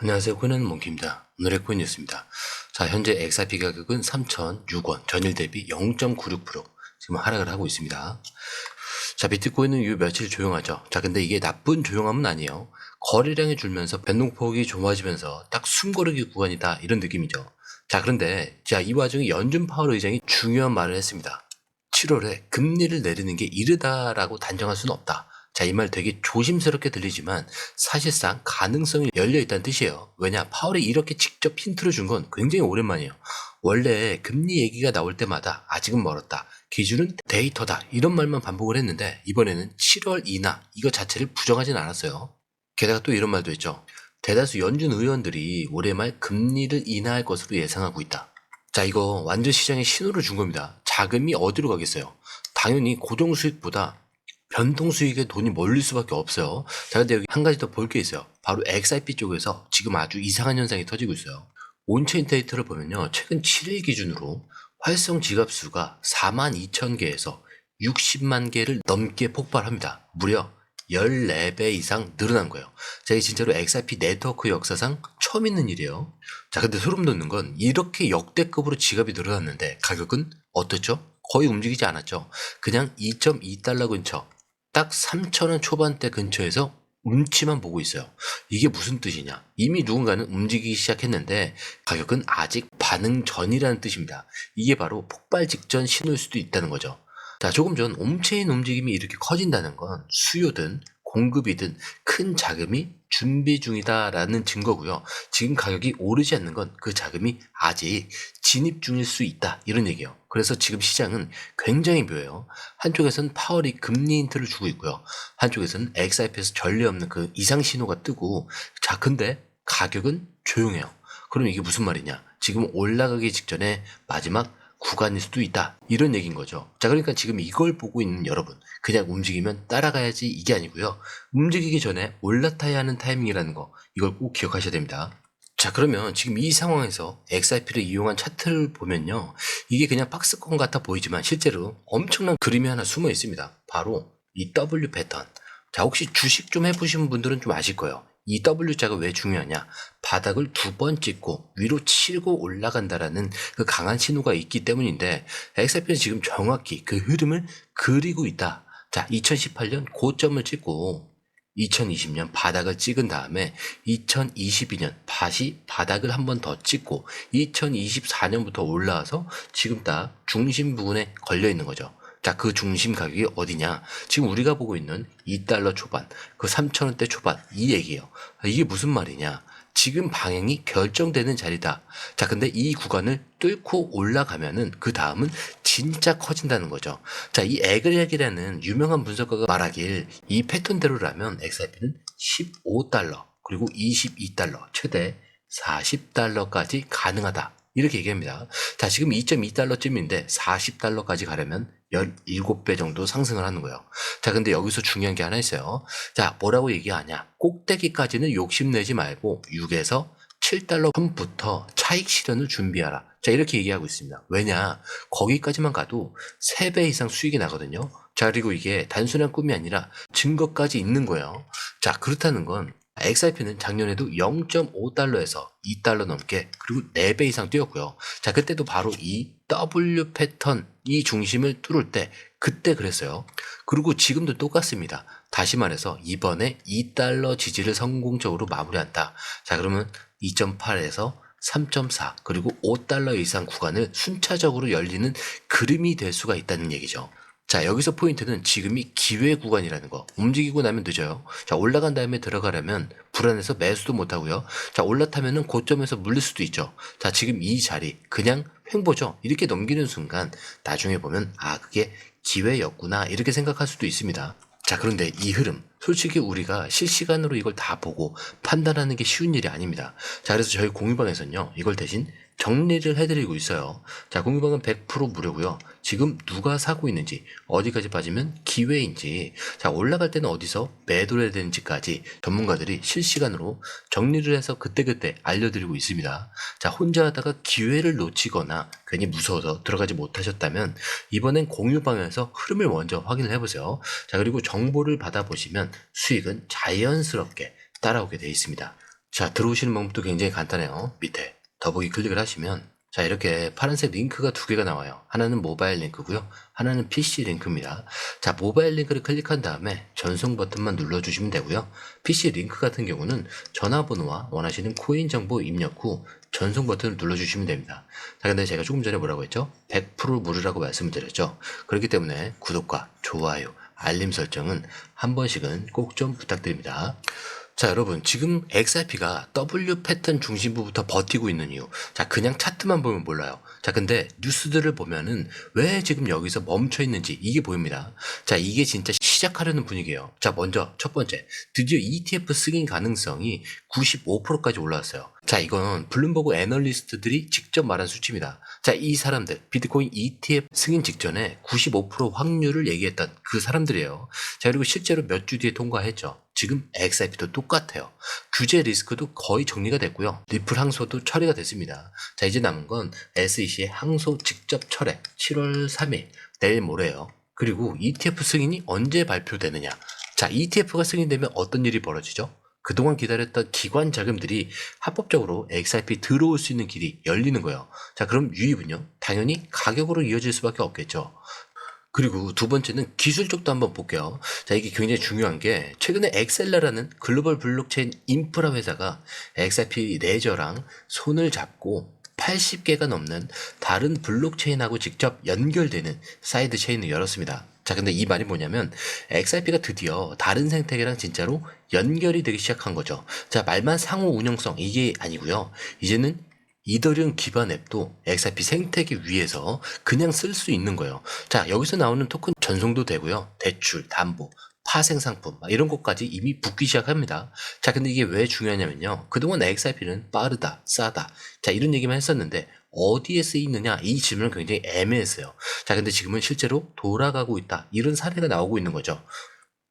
안녕하세요. 코인은 몽키입니다. 오늘의 코인 뉴스입니다. 자, 현재 XRP 가격은 3,006원, 전일 대비 0.96% 지금 하락을 하고 있습니다. 자, 비트코인은 요 며칠 조용하죠. 자, 근데 이게 나쁜 조용함은 아니에요. 거래량이 줄면서 변동폭이 좁아지면서 딱 숨고르기 구간이다, 이런 느낌이죠. 자, 그런데 이 와중에 연준 파월 의장이 중요한 말을 했습니다. 7월에 금리를 내리는 게 이르다라고 단정할 수는 없다. 자, 이 말 되게 조심스럽게 들리지만 사실상 가능성이 열려 있다는 뜻이에요. 왜냐, 파월이 이렇게 직접 힌트를 준 건 굉장히 오랜만이에요. 원래 금리 얘기가 나올 때마다 아직은 멀었다, 기준은 데이터다, 이런 말만 반복을 했는데 이번에는 7월 인하 이거 자체를 부정하진 않았어요. 게다가 또 이런 말도 했죠. 대다수 연준 의원들이 올해 말 금리를 인하할 것으로 예상하고 있다. 자, 이거 완전 시장에 신호를 준 겁니다. 자금이 어디로 가겠어요? 당연히 고정 수익보다 변동 수익에 돈이 몰릴 수밖에 없어요. 자, 근데 여기 한 가지 더 볼 게 있어요. 바로 XRP 쪽에서 지금 아주 이상한 현상이 터지고 있어요. 온체인 데이터를 보면요, 최근 7일 기준으로 활성 지갑 수가 42,000개에서 60만 개를 넘게 폭발합니다. 무려 14배 이상 늘어난 거예요. 자, 이게 진짜로 XRP 네트워크 역사상 처음 있는 일이에요. 자, 근데 소름 돋는 건 이렇게 역대급으로 지갑이 늘어났는데 가격은 어떻죠? 거의 움직이지 않았죠. 그냥 2.2달러 근처, 딱 3,000원 초반대 근처에서 운치만 보고 있어요. 이게 무슨 뜻이냐? 이미 누군가는 움직이기 시작했는데 가격은 아직 반응 전이라는 뜻입니다. 이게 바로 폭발 직전 신호일 수도 있다는 거죠. 자, 조금 전 옴체인 움직임이 이렇게 커진다는 건 수요든 공급이든 큰 자금이 준비 중이다라는 증거고요. 지금 가격이 오르지 않는 건 그 자금이 아직 진입 중일 수 있다, 이런 얘기예요. 그래서 지금 시장은 굉장히 묘해요. 한쪽에서는 파월이 금리 힌트를 주고 있고요. 한쪽에서는 XRP에서 전례 없는 그 이상 신호가 뜨고, 자, 근데 가격은 조용해요. 그럼 이게 무슨 말이냐? 지금 올라가기 직전에 마지막 구간일 수도 있다, 이런 얘기인 거죠. 자, 그러니까 지금 이걸 보고 있는 여러분, 그냥 움직이면 따라가야지 이게 아니고요. 움직이기 전에 올라타야 하는 타이밍이라는 거, 이걸 꼭 기억하셔야 됩니다. 자, 그러면 지금 이 상황에서 XRP를 이용한 차트를 보면요, 이게 그냥 박스권 같아 보이지만 실제로 엄청난 그림이 하나 숨어 있습니다. 바로 이 W 패턴. 자, 혹시 주식 좀 해보신 분들은 좀 아실 거예요. 이 W자가 왜 중요하냐? 바닥을 2번 찍고 위로 치고 올라간다라는 그 강한 신호가 있기 때문인데, XRP는 지금 정확히 그 흐름을 그리고 있다. 자, 2018년 고점을 찍고 2020년 바닥을 찍은 다음에 2022년 다시 바닥을 한 번 더 찍고 2024년부터 올라와서 지금 딱 중심 부분에 걸려 있는 거죠. 자, 그 중심 가격이 어디냐? 지금 우리가 보고 있는 2달러 초반, 그 3,000원대 초반, 이 얘기예요. 이게 무슨 말이냐? 지금 방향이 결정되는 자리다. 자, 근데 이 구간을 뚫고 올라가면은 그 다음은 진짜 커진다는 거죠. 자, 이 에그렉이라는 유명한 분석가가 말하길 이 패턴대로라면 XRP는 15달러, 그리고 22달러, 최대 40달러까지 가능하다, 이렇게 얘기합니다. 자, 지금 2.2달러쯤인데 40달러까지 가려면 17배 정도 상승을 하는 거예요. 자, 근데 여기서 중요한 게 하나 있어요. 자, 뭐라고 얘기하냐? 꼭대기까지는 욕심내지 말고 6에서 7달러 선부터 차익 실현을 준비하라. 자, 이렇게 얘기하고 있습니다. 왜냐? 거기까지만 가도 3배 이상 수익이 나거든요. 자, 그리고 이게 단순한 꿈이 아니라 증거까지 있는 거예요. 자, 그렇다는 건 XRP는 작년에도 0.5달러에서 2달러 넘게, 그리고 4배 이상 뛰었고요. 자, 그때도 바로 이 W 패턴, 이 중심을 뚫을 때 그때 그랬어요. 그리고 지금도 똑같습니다. 다시 말해서 이번에 2달러 지지를 성공적으로 마무리한다. 자, 그러면 2.8에서 3.4 그리고 5달러 이상 구간을 순차적으로 열리는 그림이 될 수가 있다는 얘기죠. 자, 여기서 포인트는 지금이 기회 구간이라는 거. 움직이고 나면 늦어요. 자, 올라간 다음에 들어가려면 불안해서 매수도 못하고요. 자, 올라타면은 고점에서 물릴 수도 있죠. 자, 지금 이 자리 그냥 횡보죠. 이렇게 넘기는 순간 나중에 보면 아, 그게 기회였구나, 이렇게 생각할 수도 있습니다. 자, 그런데 이 흐름, 솔직히 우리가 실시간으로 이걸 다 보고 판단하는 게 쉬운 일이 아닙니다. 자, 그래서 저희 공유방에서는요, 이걸 대신 정리를 해드리고 있어요. 자, 공유방은 100% 무료고요. 지금 누가 사고 있는지, 어디까지 빠지면 기회인지, 자, 올라갈 때는 어디서 매도를 해야 되는지까지 전문가들이 실시간으로 정리를 해서 그때그때 알려드리고 있습니다. 자, 혼자 하다가 기회를 놓치거나 괜히 무서워서 들어가지 못하셨다면 이번엔 공유방에서 흐름을 먼저 확인을 해보세요. 자, 그리고 정보를 받아보시면 수익은 자연스럽게 따라오게 되어 있습니다. 자, 들어오시는 방법도 굉장히 간단해요. 밑에 더보기 클릭을 하시면 자, 이렇게 파란색 링크가 두 개가 나와요. 하나는 모바일 링크고요. 하나는 PC 링크입니다. 자, 모바일 링크를 클릭한 다음에 전송 버튼만 눌러주시면 되고요. PC 링크 같은 경우는 전화번호와 원하시는 코인 정보 입력 후 전송 버튼을 눌러주시면 됩니다. 자, 근데 제가 조금 전에 뭐라고 했죠? 100% 무료라고 말씀을 드렸죠. 그렇기 때문에 구독과 좋아요, 알림 설정은 한 번씩은 꼭 좀 부탁드립니다. 자, 여러분, 지금 XRP가 W 패턴 중심부부터 버티고 있는 이유. 자, 그냥 차트만 보면 몰라요. 자, 근데 뉴스들을 보면은 왜 지금 여기서 멈춰 있는지 이게 보입니다. 자, 이게 진짜 시작하려는 분위기예요. 자, 먼저 첫 번째, 드디어 ETF 승인 가능성이 95%까지 올라왔어요. 자, 이건 블룸버그 애널리스트들이 직접 말한 수치입니다. 자, 이 사람들, 비트코인 ETF 승인 직전에 95% 확률을 얘기했던 그 사람들이에요. 자, 그리고 실제로 몇 주 뒤에 통과했죠. 지금 XRP도 똑같아요. 규제 리스크도 거의 정리가 됐고요. 리플 항소도 처리가 됐습니다. 자, 이제 남은 건 SEC의 항소 직접 철회 7월 3일 내일 모레요. 그리고 ETF 승인이 언제 발표되느냐. 자, ETF가 승인되면 어떤 일이 벌어지죠? 그동안 기다렸던 기관 자금들이 합법적으로 XRP 들어올 수 있는 길이 열리는 거예요. 자, 그럼 유입은요? 당연히 가격으로 이어질 수밖에 없겠죠. 그리고 두 번째는 기술 쪽도 한번 볼게요. 자, 이게 굉장히 중요한 게 최근에 엑셀라라는 글로벌 블록체인 인프라 회사가 XRP 레저랑 손을 잡고 80개가 넘는 다른 블록체인하고 직접 연결되는 사이드 체인을 열었습니다. 자, 근데 이 말이 뭐냐면 XRP가 드디어 다른 생태계랑 진짜로 연결이 되기 시작한 거죠. 자, 말만 상호 운영성 이게 아니고요. 이제는 이더리움 기반 앱도 XRP 생태계 위에서 그냥 쓸 수 있는 거예요. 자, 여기서 나오는 토큰 전송도 되고요. 대출, 담보, 파생 상품 이런 것까지 이미 붙기 시작합니다. 자, 근데 이게 왜 중요하냐면요. 그동안 XRP는 빠르다, 싸다. 자, 이런 얘기만 했었는데 어디에 쓰이느냐 이 질문은 굉장히 애매했어요. 자, 근데 지금은 실제로 돌아가고 있다. 이런 사례가 나오고 있는 거죠.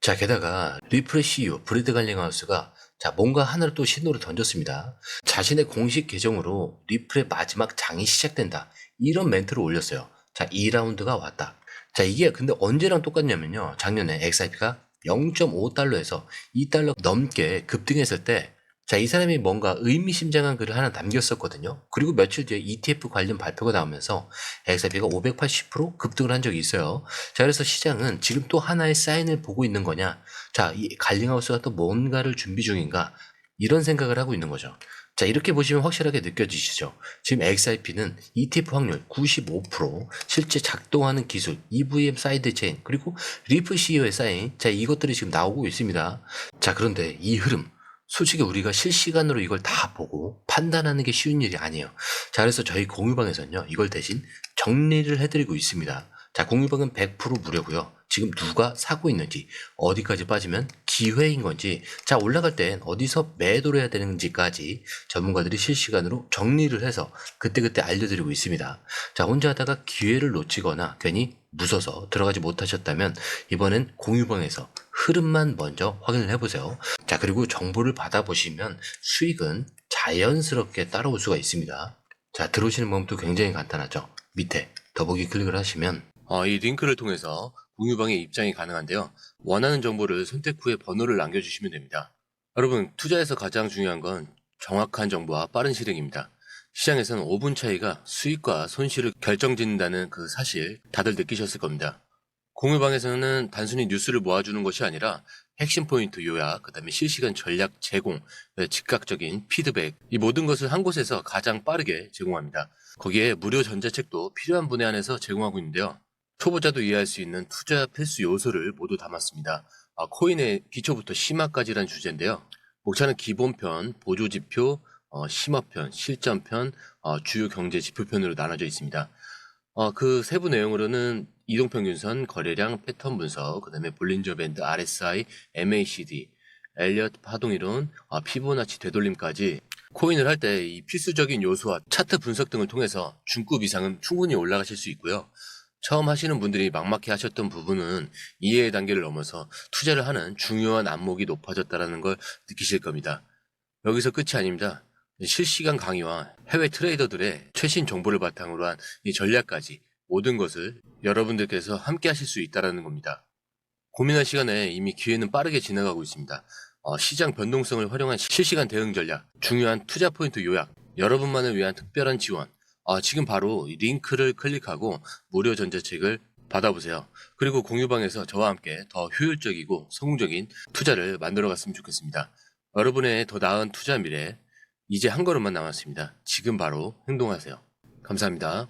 자, 게다가 리플의 CEO 브래드 갈링하우스가 자, 뭔가 하나를 또 신호를 던졌습니다. 자신의 공식 계정으로 리플의 마지막 장이 시작된다. 이런 멘트를 올렸어요. 자, 2라운드가 왔다. 자, 이게 근데 언제랑 똑같냐면요. 작년에 XRP가 0.5달러에서 2달러 넘게 급등했을 때 자, 이 사람이 뭔가 의미심장한 글을 하나 남겼었거든요. 그리고 며칠 뒤에 ETF 관련 발표가 나오면서 XRP가 580% 급등을 한 적이 있어요. 자, 그래서 시장은 지금 또 하나의 사인을 보고 있는 거냐? 자, 이 갈링하우스가 또 뭔가를 준비 중인가? 이런 생각을 하고 있는 거죠. 자, 이렇게 보시면 확실하게 느껴지시죠? 지금 XRP는 ETF 확률 95%, 실제 작동하는 기술, EVM 사이드 체인, 그리고 리플 CEO의 사인, 자, 이것들이 지금 나오고 있습니다. 자, 그런데 이 흐름, 솔직히 우리가 실시간으로 이걸 다 보고 판단하는 게 쉬운 일이 아니에요. 자, 그래서 저희 공유방에서는요, 이걸 대신 정리를 해드리고 있습니다. 자, 공유방은 100% 무료고요. 지금 누가 사고 있는지, 어디까지 빠지면 기회인 건지, 자, 올라갈 땐 어디서 매도를 해야 되는지까지 전문가들이 실시간으로 정리를 해서 그때그때 알려드리고 있습니다. 자, 혼자 하다가 기회를 놓치거나 괜히 무서워서 들어가지 못하셨다면 이번엔 공유방에서 흐름만 먼저 확인을 해보세요. 자, 그리고 정보를 받아보시면 수익은 자연스럽게 따라올 수가 있습니다. 자, 들어오시는 방법도 굉장히 간단하죠. 밑에 더보기 클릭을 하시면 이 링크를 통해서 공유방에 입장이 가능한데요. 원하는 정보를 선택 후에 번호를 남겨주시면 됩니다. 여러분, 투자에서 가장 중요한 건 정확한 정보와 빠른 실행입니다. 시장에서는 5분 차이가 수익과 손실을 결정짓는다는 그 사실 다들 느끼셨을 겁니다. 공유방에서는 단순히 뉴스를 모아주는 것이 아니라 핵심 포인트 요약, 그 다음에 실시간 전략 제공, 즉각적인 피드백, 이 모든 것을 한 곳에서 가장 빠르게 제공합니다. 거기에 무료 전자책도 필요한 분야 안에서 제공하고 있는데요. 초보자도 이해할 수 있는 투자 필수 요소를 모두 담았습니다. 코인의 기초부터 심화까지란 주제인데요. 목차는 기본편, 보조지표, 심화편, 실전편, 주요 경제 지표편으로 나눠져 있습니다. 그 세부 내용으로는 이동평균선, 거래량, 패턴 분석, 그 다음에 볼린저 밴드, RSI, MACD, 엘리엇 파동이론, 피보나치 되돌림까지 코인을 할 때 이 필수적인 요소와 차트 분석 등을 통해서 중급 이상은 충분히 올라가실 수 있고요. 처음 하시는 분들이 막막해 하셨던 부분은 이해의 단계를 넘어서 투자를 하는 중요한 안목이 높아졌다는 걸 느끼실 겁니다. 여기서 끝이 아닙니다. 실시간 강의와 해외 트레이더들의 최신 정보를 바탕으로 한 이 전략까지 모든 것을 여러분들께서 함께 하실 수 있다는 겁니다. 고민할 시간에 이미 기회는 빠르게 지나가고 있습니다. 시장 변동성을 활용한 실시간 대응 전략, 중요한 투자 포인트 요약, 여러분만을 위한 특별한 지원. 지금 바로 이 링크를 클릭하고 무료 전자책을 받아보세요. 그리고 공유방에서 저와 함께 더 효율적이고 성공적인 투자를 만들어 갔으면 좋겠습니다. 여러분의 더 나은 투자 미래, 이제 한 걸음만 남았습니다. 지금 바로 행동하세요. 감사합니다.